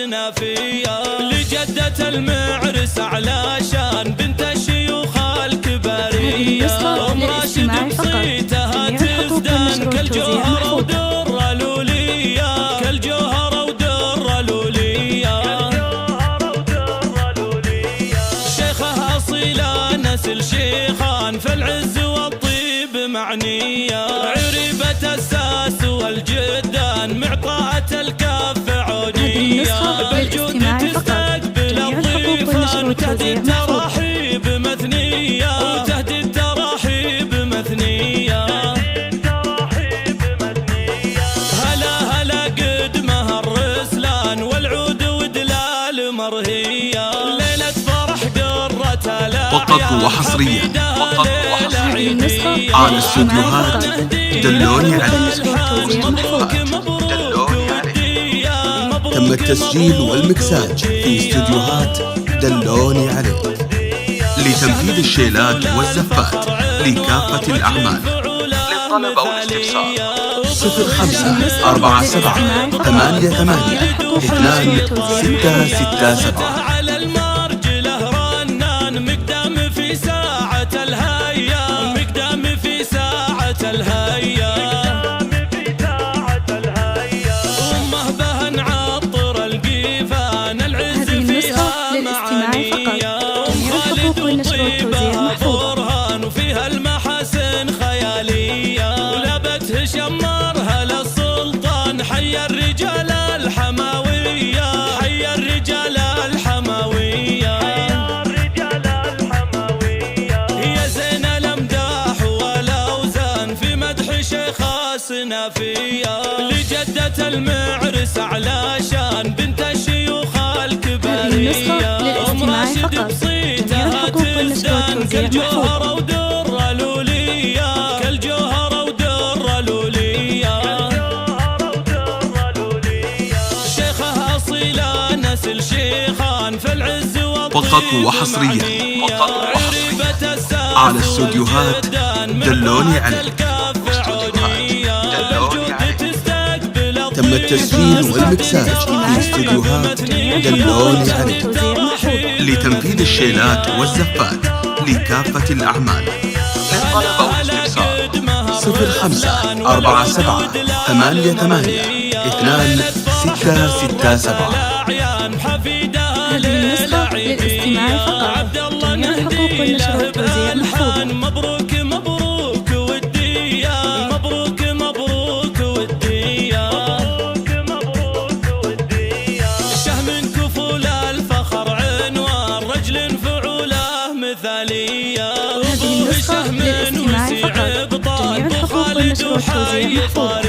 نافية لجدة المعرس علشان بنت الشيوخ الكبارية. أم راشد بصيتها تزدان كالجوهرة ودر لولية، كالجوهرة ودر لولية. شيخها أصيلة نسل شيخان فالعز والطيب معنية، عريبة الساس والجدان معطاءة الكف عودية، بالجود تستقبل الضيفان وتهدي التراحيب مثنية، وتهدي التراحيب مثنية. هلا هلا قدمها الرسلان والعود ودلال مرهية، ليلة فرح قرة الأعياد فقط وحصريا على استوديوهات دلوني عليه. تم التسجيل والمكساج في استوديوهات دلوني عليه لتنفيذ الشيلات والزفات لكافة الأعمال. للطلب أو الاستفسار 0547882667. على المرجله رنان مقدام في ساعة الهيا، مقدام في ساعة الهيا. أمه بهن عطر القيفان العز فيها معانية، وخالد وطيبها برهان وفيها المحاسن خيالية، ولبته شمرها للسلطان حي الرجال الحماوية، حي الرجال الحماوية. هي زين الامداح والاوزان في مدح شيخ سنافية لجدة المعرس علشان بنت الشيوخ الكبارية. أم راشد بصيتها تزدان كالجوهرة ودر لولية، كالجوهرة ودر لولية. شيخها أصيلة نسل شيخان فالعز والطيب فقط وحصريا على استوديوهات دلوني عليه. تم التسجيل والمكساج في استوديوهات دلوني عليه لتنفيذ الشيلات والزفات لكافة الأعمال. للطلب أو الاستفسار 0547882667. هذه النسخة للاستماع فقط. جميع الحقوق والنشر والتوزيع محفوظة. مبروك مبروك ودية، مبروك مبروك ودية. شه من كفول الفخر عنوان رجل فعوله مثالية. هذه النسخة للاستماع فقط. جميع الحقوق والنشر والتوزيع محفوظة.